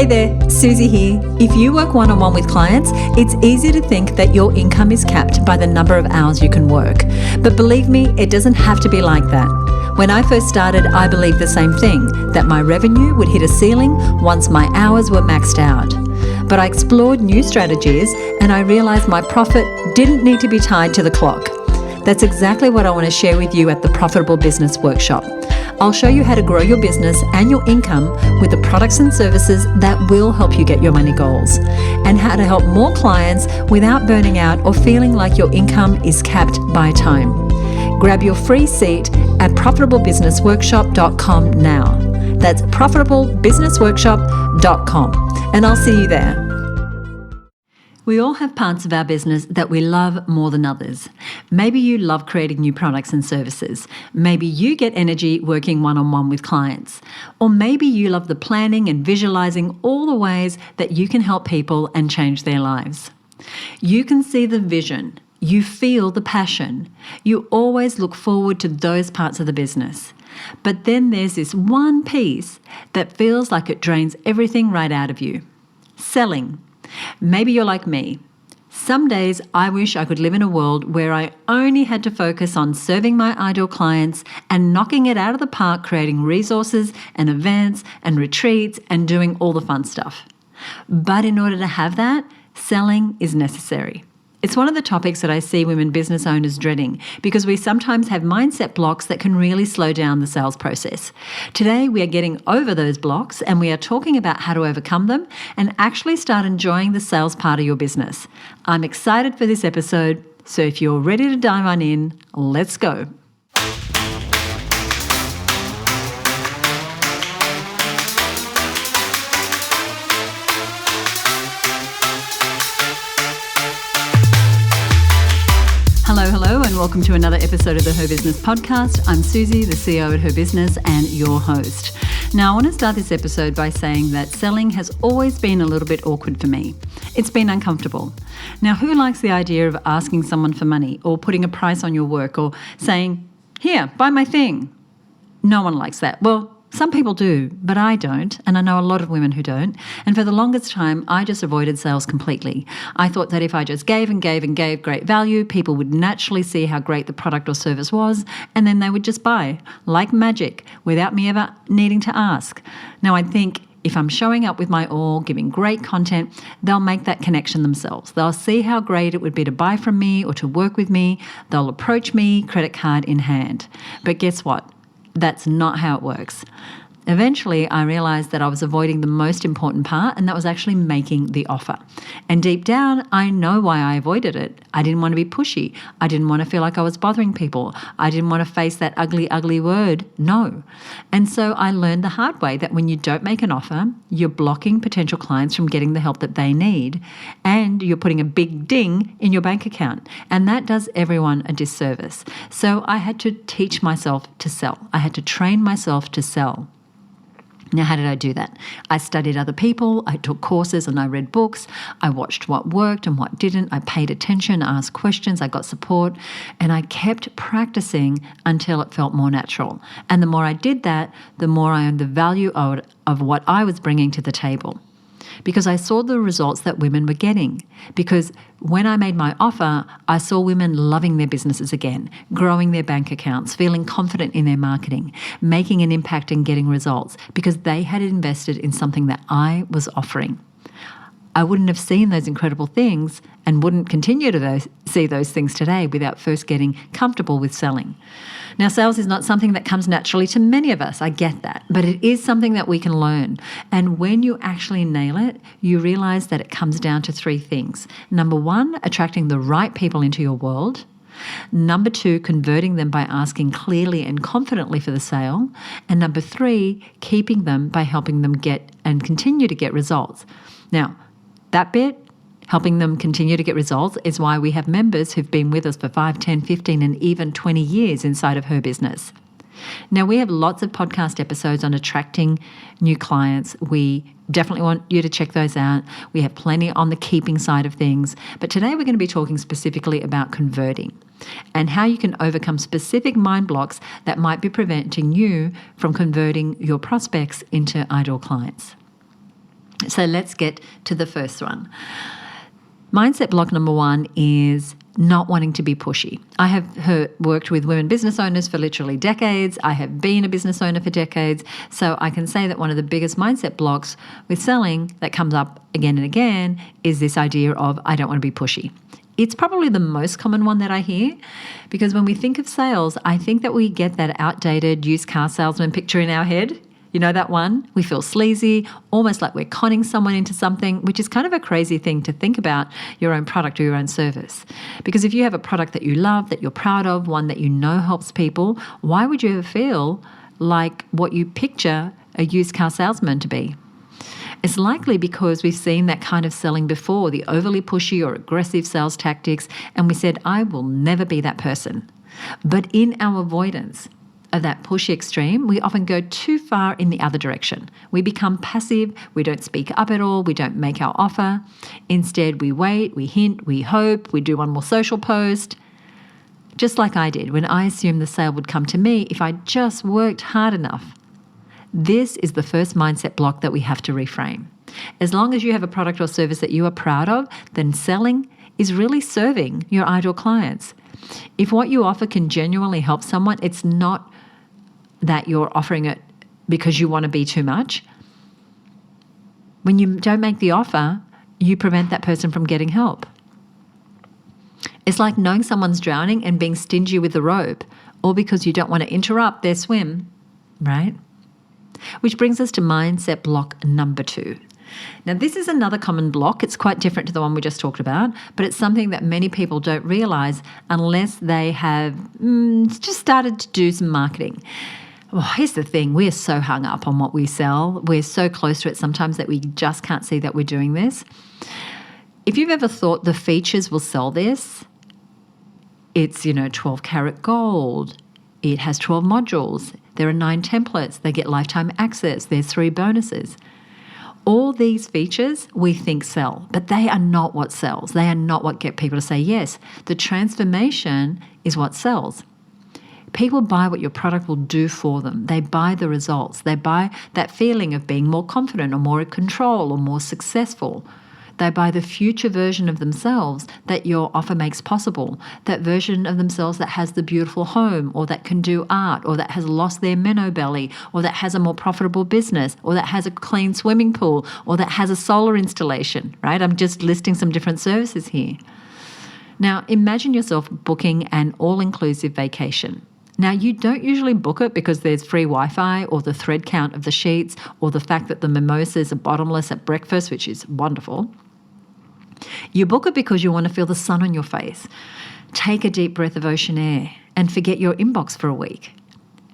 Hey there, Susie here. If you work one-on-one with clients, it's easy to think that your income is capped by the number of hours you can work. But believe me, it doesn't have to be like that. When I first started, I believed the same thing, that my revenue would hit a ceiling once my hours were maxed out. But I explored new strategies and I realized my profit didn't need to be tied to the clock. That's exactly what I want to share with you at the Profitable Business Workshop. I'll show you how to grow your business and your income with the products and services that will help you get your money goals, and how to help more clients without burning out or feeling like your income is capped by time. Grab your free seat at profitablebusinessworkshop.com now. That's profitablebusinessworkshop.com, and I'll see you there. We all have parts of our business that we love more than others. Maybe you love creating new products and services. Maybe you get energy working one-on-one with clients. Or maybe you love the planning and visualizing all the ways that you can help people and change their lives. You can see the vision. You feel the passion. You always look forward to those parts of the business. But then there's this one piece that feels like it drains everything right out of you. Selling. Maybe you're like me. Some days I wish I could live in a world where I only had to focus on serving my ideal clients and knocking it out of the park, creating resources and events and retreats and doing all the fun stuff. But in order to have that, selling is necessary. It's one of the topics that I see women business owners dreading because we sometimes have mindset blocks that can really slow down the sales process. Today, we are getting over those blocks and we are talking about how to overcome them and actually start enjoying the sales part of your business. I'm excited for this episode, so if you're ready to dive on in, let's go. Hello, and welcome to another episode of the Her Business Podcast. I'm Susie, the CEO at Her Business and your host. Now, I want to start this episode by saying that selling has always been a little bit awkward for me. It's been uncomfortable. Now, who likes the idea of asking someone for money or putting a price on your work or saying, "Here, buy my thing"? No one likes that. Well, some people do, but I don't, and I know a lot of women who don't. And for the longest time, I just avoided sales completely. I thought that if I just gave and gave and gave great value, people would naturally see how great the product or service was, and then they would just buy, like magic, without me ever needing to ask. Now, I think if I'm showing up with my all, giving great content, they'll make that connection themselves. They'll see how great it would be to buy from me or to work with me. They'll approach me, credit card in hand. But guess what? That's not how it works. Eventually, I realized that I was avoiding the most important part, and that was actually making the offer. And deep down, I know why I avoided it. I didn't want to be pushy. I didn't want to feel like I was bothering people. I didn't want to face that ugly, ugly word, no. And so I learned the hard way that when you don't make an offer, you're blocking potential clients from getting the help that they need, and you're putting a big ding in your bank account. And that does everyone a disservice. So I had to teach myself to sell. I had to train myself to sell. Now, how did I do that? I studied other people, I took courses and I read books, I watched what worked and what didn't, I paid attention, asked questions, I got support, and I kept practicing until it felt more natural. And the more I did that, the more I earned the value of what I was bringing to the table. Because I saw the results that women were getting. Because when I made my offer, I saw women loving their businesses again, growing their bank accounts, feeling confident in their marketing, making an impact and getting results because they had invested in something that I was offering. I wouldn't have seen those incredible things and wouldn't continue to see those things today without first getting comfortable with selling. Now, sales is not something that comes naturally to many of us. I get that. But it is something that we can learn. And when you actually nail it, you realize that it comes down to three things. Number one, attracting the right people into your world. Number two, converting them by asking clearly and confidently for the sale. And number three, keeping them by helping them get and continue to get results. Now, that bit, helping them continue to get results, is why we have members who've been with us for 5, 10, 15, and even 20 years inside of Her Business. Now, we have lots of podcast episodes on attracting new clients. We definitely want you to check those out. We have plenty on the keeping side of things. But today we're going to be talking specifically about converting and how you can overcome specific mind blocks that might be preventing you from converting your prospects into ideal clients. So let's get to the first one. Mindset block number one is not wanting to be pushy. I have worked with women business owners for literally decades. I have been a business owner for decades. So I can say that one of the biggest mindset blocks with selling that comes up again and again is this idea of I don't want to be pushy. It's probably the most common one that I hear, because when we think of sales, I think that we get that outdated used car salesman picture in our head. You know that one? We feel sleazy, almost like we're conning someone into something, which is kind of a crazy thing to think about your own product or your own service. Because if you have a product that you love, that you're proud of, one that you know helps people, why would you ever feel like what you picture a used car salesman to be? It's likely because we've seen that kind of selling before, the overly pushy or aggressive sales tactics, and we said, I will never be that person. But in our avoidance of that pushy extreme, we often go too far in the other direction. We become passive, we don't speak up at all, we don't make our offer. Instead, we wait, we hint, we hope, we do one more social post. Just like I did when I assumed the sale would come to me if I just worked hard enough. This is the first mindset block that we have to reframe. As long as you have a product or service that you are proud of, then selling is really serving your ideal clients. If what you offer can genuinely help someone, it's not that you're offering it because you want to be too much. When you don't make the offer, you prevent that person from getting help. It's like knowing someone's drowning and being stingy with the rope, all because you don't want to interrupt their swim, right? Which brings us to mindset block number 2. Now, this is another common block. It's quite different to the one we just talked about, but it's something that many people don't realize unless they have just started to do some marketing. Well, here's the thing. We're so hung up on what we sell. We're so close to it sometimes that we just can't see that we're doing this. If you've ever thought the features will sell this, it's, 12 karat gold. It has 12 modules. There are 9 templates. They get lifetime access. There's 3 bonuses. All these features we think sell, but they are not what sells. They are not what get people to say yes. The transformation is what sells. People buy what your product will do for them. They buy the results. They buy that feeling of being more confident or more in control or more successful. They buy the future version of themselves that your offer makes possible, that version of themselves that has the beautiful home or that can do art or that has lost their minnow belly or that has a more profitable business or that has a clean swimming pool or that has a solar installation, right? I'm just listing some different services here. Now, imagine yourself booking an all-inclusive vacation. Now, you don't usually book it because there's free Wi-Fi or the thread count of the sheets or the fact that the mimosas are bottomless at breakfast, which is wonderful. You book it because you want to feel the sun on your face, take a deep breath of ocean air, and forget your inbox for a week.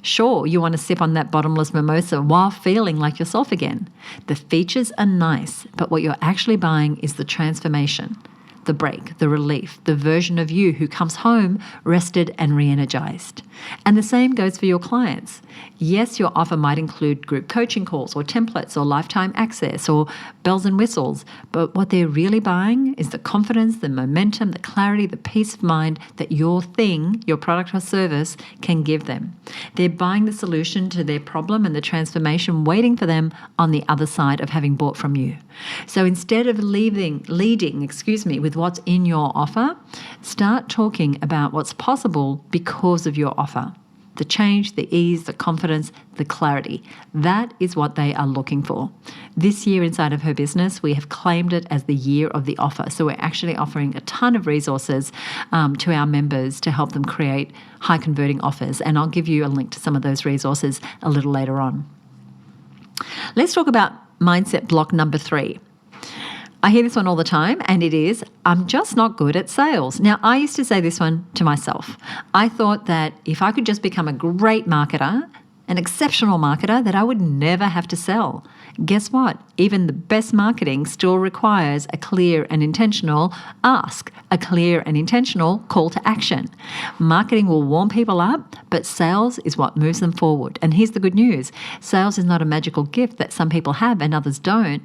Sure, you want to sip on that bottomless mimosa while feeling like yourself again. The features are nice, but what you're actually buying is the transformation, the break, the relief, the version of you who comes home rested and re-energized. And the same goes for your clients. Yes, your offer might include group coaching calls or templates or lifetime access or bells and whistles, but what they're really buying is the confidence, the momentum, the clarity, the peace of mind that your thing, your product or service can give them. They're buying the solution to their problem and the transformation waiting for them on the other side of having bought from you. So instead of leading with what's in your offer, start talking about what's possible because of your offer. The change, the ease, the confidence, the clarity. That is what they are looking for. This year inside of Her Business, we have claimed it as the year of the offer. So we're actually offering a ton of resources to our members to help them create high converting offers. And I'll give you a link to some of those resources a little later on. Let's talk about mindset block number 3. I hear this one all the time, and it is, I'm just not good at sales. Now, I used to say this one to myself. I thought that if I could just become a great marketer, an exceptional marketer, that I would never have to sell. Guess what? Even the best marketing still requires a clear and intentional ask, a clear and intentional call to action. Marketing will warm people up, but sales is what moves them forward. And here's the good news. Sales is not a magical gift that some people have and others don't.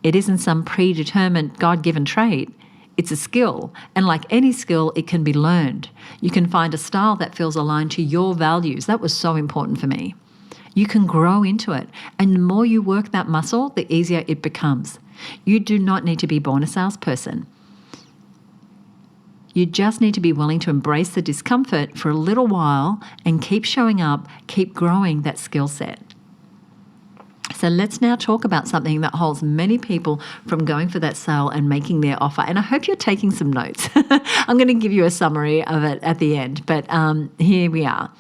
It isn't some predetermined God-given trait. It's a skill, and like any skill, it can be learned. You can find a style that feels aligned to your values. That was so important for me. You can grow into it, and the more you work that muscle, the easier it becomes. You do not need to be born a salesperson. You just need to be willing to embrace the discomfort for a little while and keep showing up, keep growing that skill set. So let's now talk about something that holds many people from going for that sale and making their offer. And I hope you're taking some notes. I'm going to give you a summary of it at the end, but here we are.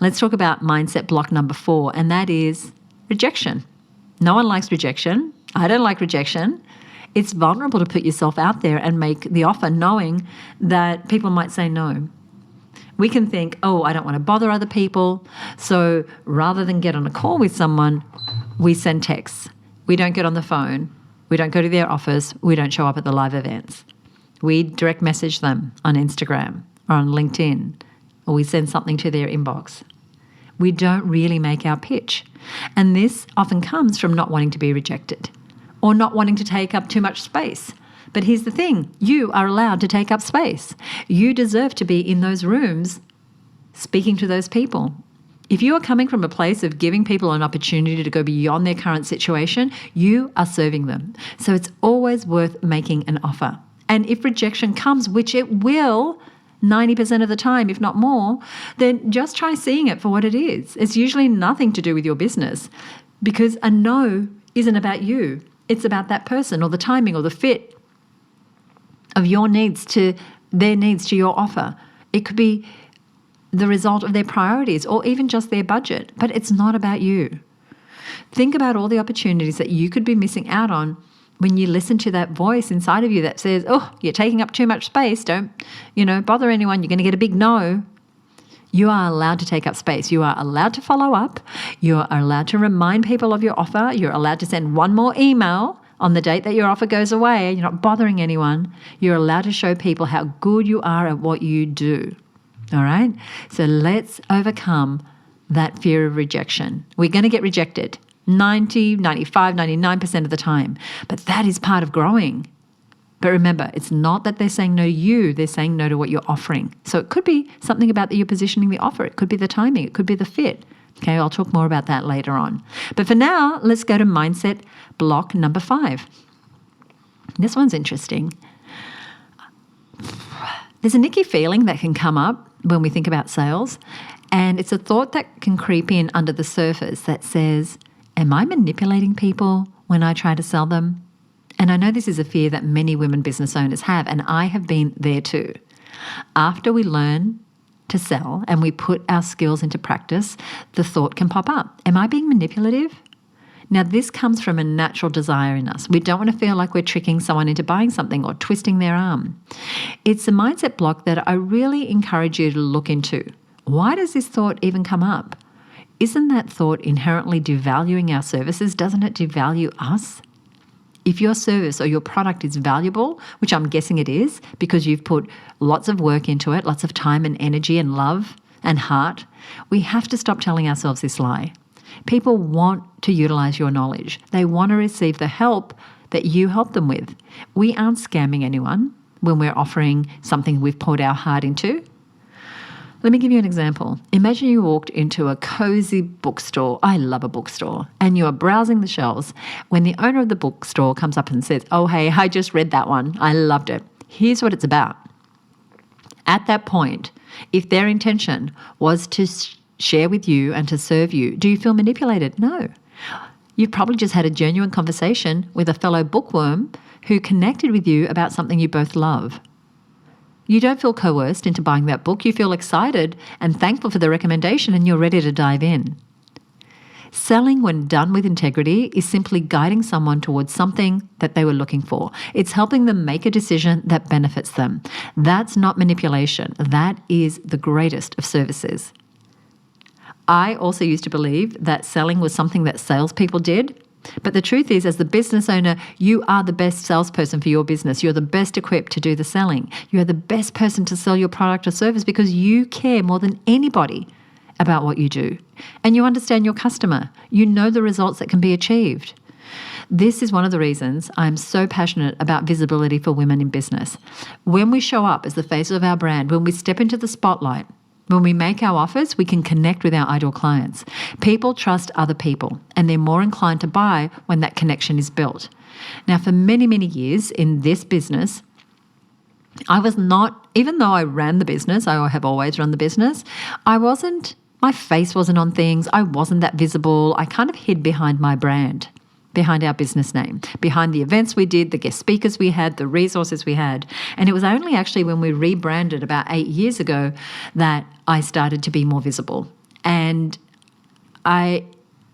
Let's talk about mindset block number 4, and that is rejection. No one likes rejection. I don't like rejection. It's vulnerable to put yourself out there and make the offer knowing that people might say no. We can think, oh, I don't want to bother other people. So rather than get on a call with someone, we send texts. We don't get on the phone. We don't go to their office. We don't show up at the live events. We direct message them on Instagram or on LinkedIn, or we send something to their inbox. We don't really make our pitch. And this often comes from not wanting to be rejected or not wanting to take up too much space. But here's the thing, you are allowed to take up space. You deserve to be in those rooms speaking to those people. If you are coming from a place of giving people an opportunity to go beyond their current situation, you are serving them. So it's always worth making an offer. And if rejection comes, which it will 90% of the time, if not more, then just try seeing it for what it is. It's usually nothing to do with your business because a no isn't about you. It's about that person or the timing or the fit of your needs to their needs to your offer. It could be the result of their priorities or even just their budget, but it's not about you. Think about all the opportunities that you could be missing out on when you listen to that voice inside of you that says, oh, you're taking up too much space. Don't, bother anyone. You're going to get a big no. You are allowed to take up space. You are allowed to follow up. You are allowed to remind people of your offer. You're allowed to send one more email on the date that your offer goes away. You're not bothering anyone. You're allowed to show people how good you are at what you do. All right? So let's overcome that fear of rejection. We're going to get rejected 90, 95, 99% of the time. But that is part of growing. But remember, it's not that they're saying no to you, they're saying no to what you're offering. So it could be something about that you're positioning the offer. It could be the timing. It could be the fit. Okay, I'll talk more about that later on. But for now, let's go to mindset block number 5. This one's interesting. There's a nicky feeling that can come up when we think about sales, and it's a thought that can creep in under the surface that says, am I manipulating people when I try to sell them? And I know this is a fear that many women business owners have, and I have been there too. After we learn to sell and we put our skills into practice, the thought can pop up. Am I being manipulative? Now, this comes from a natural desire in us. We don't want to feel like we're tricking someone into buying something or twisting their arm. It's a mindset block that I really encourage you to look into. Why does this thought even come up? Isn't that thought inherently devaluing our services? Doesn't it devalue us? If your service or your product is valuable, which I'm guessing it is because you've put lots of work into it, lots of time and energy and love and heart, we have to stop telling ourselves this lie. People want to utilize your knowledge. They want to receive the help that you help them with. We aren't scamming anyone when we're offering something we've poured our heart into. Let me give you an example. Imagine you walked into a cozy bookstore. I love a bookstore. And you are browsing the shelves when the owner of the bookstore comes up and says, oh, hey, I just read that one. I loved it. Here's what it's about. At that point, if their intention was to share with you and to serve you, do you feel manipulated? No. You've probably just had a genuine conversation with a fellow bookworm who connected with you about something you both love. You don't feel coerced into buying that book. You feel excited and thankful for the recommendation and you're ready to dive in. Selling, when done with integrity, is simply guiding someone towards something that they were looking for. It's helping them make a decision that benefits them. That's not manipulation. That is the greatest of services. I also used to believe that selling was something that salespeople did. But the truth is, as the business owner, you are the best salesperson for your business. You're the best equipped to do the selling. You are the best person to sell your product or service because you care more than anybody about what you do. And you understand your customer. You know the results that can be achieved. This is one of the reasons I'm so passionate about visibility for women in business. When we show up as the face of our brand, when we step into the spotlight, when we make our offers, we can connect with our ideal clients. People trust other people, and they're more inclined to buy when that connection is built. Now, for many, many years in this business, I was not, even though I ran the business, I have always run the business, my face wasn't on things. I wasn't that visible. I kind of hid behind my brand, behind our business name, behind the events we did, the guest speakers we had, the resources we had. And it was only actually when we rebranded about 8 years ago that I started to be more visible. And I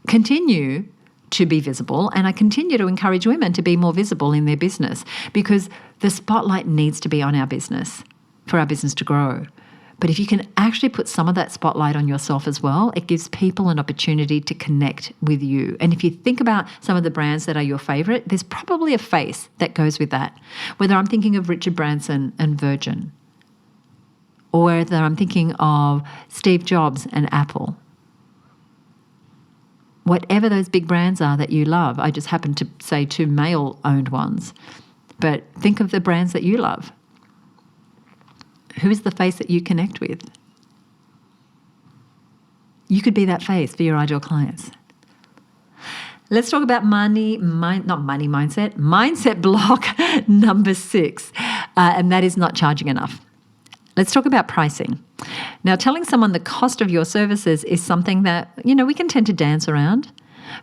continue to be visible, and I continue to encourage women to be more visible in their business, because the spotlight needs to be on our business for our business to grow. But if you can actually put some of that spotlight on yourself as well, it gives people an opportunity to connect with you. And if you think about some of the brands that are your favorite, there's probably a face that goes with that. Whether I'm thinking of Richard Branson and Virgin, or whether I'm thinking of Steve Jobs and Apple. Whatever those big brands are that you love, I just happen to say 2 male-owned ones, but think of the brands that you love. Who is the face that you connect with? You could be that face for your ideal clients. Let's talk about mindset block number 6, and that is not charging enough. Let's talk about pricing. Now, telling someone the cost of your services is something that, we can tend to dance around.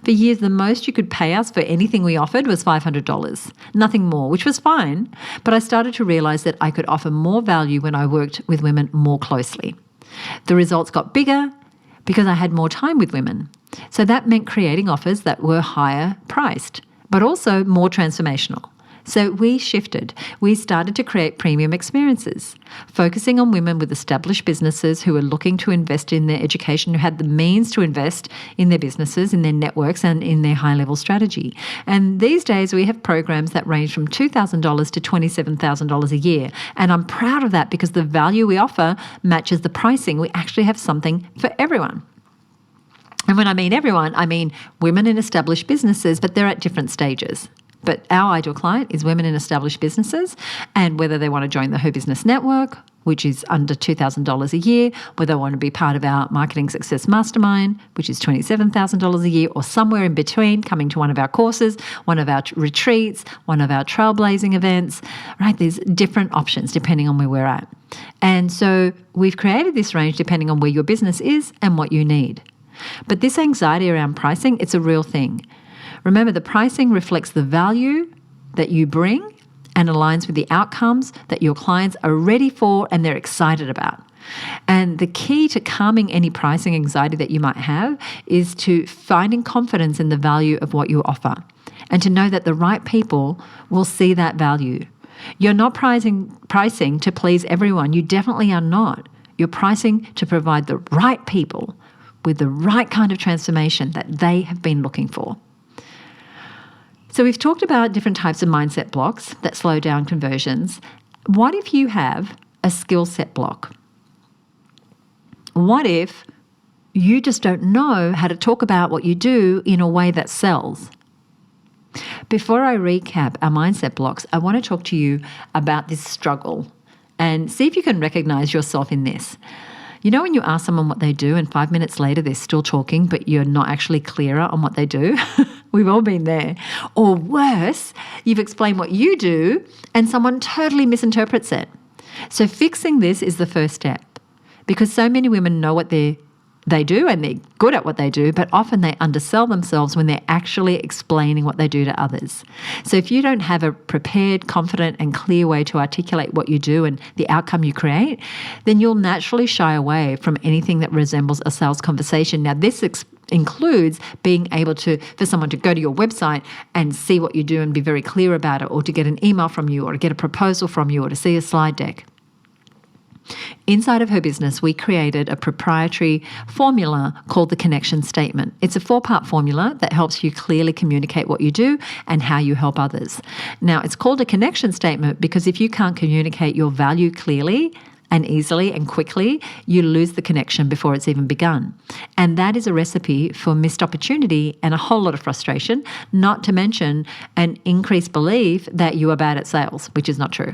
For years, the most you could pay us for anything we offered was $500, nothing more, which was fine. But I started to realize that I could offer more value when I worked with women more closely. The results got bigger because I had more time with women. So that meant creating offers that were higher priced, but also more transformational. So we shifted. We started to create premium experiences, focusing on women with established businesses who were looking to invest in their education, who had the means to invest in their businesses, in their networks, and in their high-level strategy. And these days we have programs that range from $2,000 to $27,000 a year. And I'm proud of that because the value we offer matches the pricing. We actually have something for everyone. And when I mean everyone, I mean women in established businesses, but they're at different stages. But our ideal client is women in established businesses, and whether they want to join the Her Business Network, which is under $2,000 a year, whether they want to be part of our Marketing Success Mastermind, which is $27,000 a year, or somewhere in between, coming to one of our courses, one of our retreats, one of our trailblazing events, right? There's different options depending on where we're at. And so we've created this range depending on where your business is and what you need. But this anxiety around pricing, it's a real thing. Remember, the pricing reflects the value that you bring and aligns with the outcomes that your clients are ready for and they're excited about. And the key to calming any pricing anxiety that you might have is to finding confidence in the value of what you offer and to know that the right people will see that value. You're not pricing to please everyone. You definitely are not. You're pricing to provide the right people with the right kind of transformation that they have been looking for. So we've talked about different types of mindset blocks that slow down conversions. What if you have a skill set block? What if you just don't know how to talk about what you do in a way that sells? Before I recap our mindset blocks, I want to talk to you about this struggle and see if you can recognize yourself in this. You know when you ask someone what they do and 5 minutes later they're still talking but you're not actually clearer on what they do? We've all been there. Or worse, you've explained what you do and someone totally misinterprets it. So fixing this is the first step, because so many women know what they do and they're good at what they do, but often they undersell themselves when they're actually explaining what they do to others. So if you don't have a prepared, confident and clear way to articulate what you do and the outcome you create, then you'll naturally shy away from anything that resembles a sales conversation. Now, this includes being able for someone to go to your website and see what you do and be very clear about it, or to get an email from you, or to get a proposal from you, or to see a slide deck. Inside of Her Business, we created a proprietary formula called the connection statement. It's a 4-part formula that helps you clearly communicate what you do and how you help others. Now, it's called a connection statement because if you can't communicate your value clearly and easily and quickly, you lose the connection before it's even begun. And that is a recipe for missed opportunity and a whole lot of frustration, not to mention an increased belief that you are bad at sales, which is not true.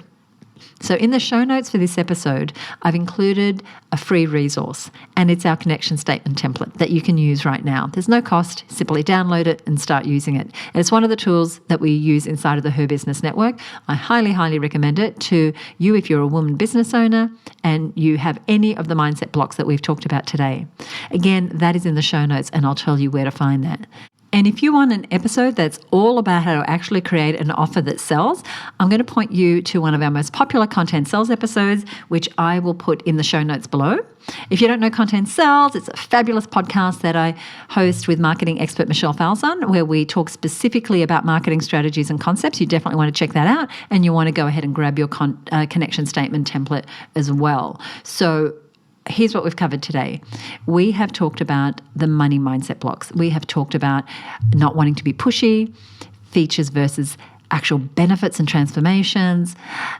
So in the show notes for this episode, I've included a free resource, and it's our connection statement template that you can use right now. There's no cost. Simply download it and start using it. And it's one of the tools that we use inside of the Her Business Network. I highly, highly recommend it to you if you're a woman business owner and you have any of the mindset blocks that we've talked about today. Again, that is in the show notes, and I'll tell you where to find that. And if you want an episode that's all about how to actually create an offer that sells, I'm going to point you to one of our most popular Content Sells episodes, which I will put in the show notes below. If you don't know Content Sells, it's a fabulous podcast that I host with marketing expert Michelle Falzon, where we talk specifically about marketing strategies and concepts. You definitely want to check that out, and you want to go ahead and grab your connection statement template as well. So here's what we've covered today. We have talked about the money mindset blocks. We have talked about not wanting to be pushy, features versus actual benefits and transformations,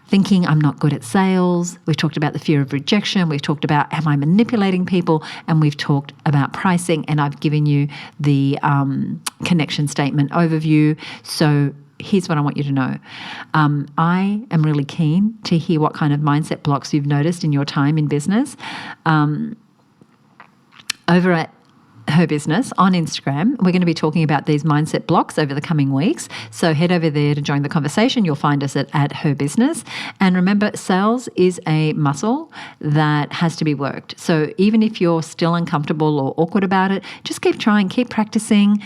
thinking I'm not good at sales. We've talked about the fear of rejection. We've talked about am I manipulating people? And we've talked about pricing, and I've given you the connection statement overview. So here's what I want you to know. I am really keen to hear what kind of mindset blocks you've noticed in your time in business. Over at Her Business on Instagram, we're going to be talking about these mindset blocks over the coming weeks. So head over there to join the conversation. You'll find us at Her Business. And remember, sales is a muscle that has to be worked. So even if you're still uncomfortable or awkward about it, just keep trying, keep practicing,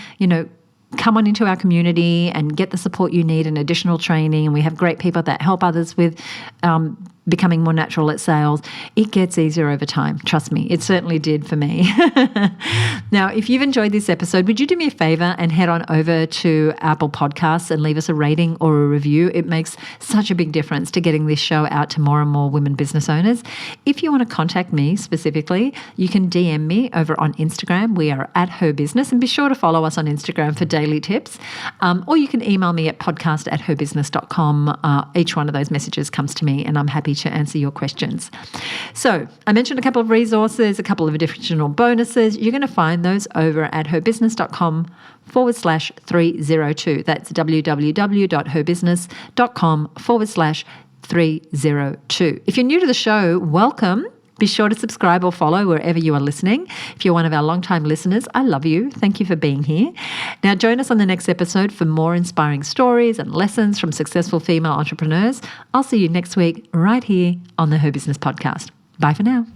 come on into our community and get the support you need and additional training. And we have great people that help others with becoming more natural at sales. It gets easier over time. Trust me, it certainly did for me. Now, if you've enjoyed this episode, would you do me a favor and head on over to Apple Podcasts and leave us a rating or a review? It makes such a big difference to getting this show out to more and more women business owners. If you want to contact me specifically, you can DM me over on Instagram. We are at Her Business, and be sure to follow us on Instagram for daily tips. Or you can email me at podcast@herbusiness.com. Each one of those messages comes to me, and I'm happy to answer your questions. So I mentioned a couple of resources, a couple of additional bonuses. You're going to find those over at herbusiness.com/302. That's www.herbusiness.com/302. If you're new to the show, welcome. Be sure to subscribe or follow wherever you are listening. If you're one of our longtime listeners, I love you. Thank you for being here. Now, join us on the next episode for more inspiring stories and lessons from successful female entrepreneurs. I'll see you next week right here on the Her Business Podcast. Bye for now.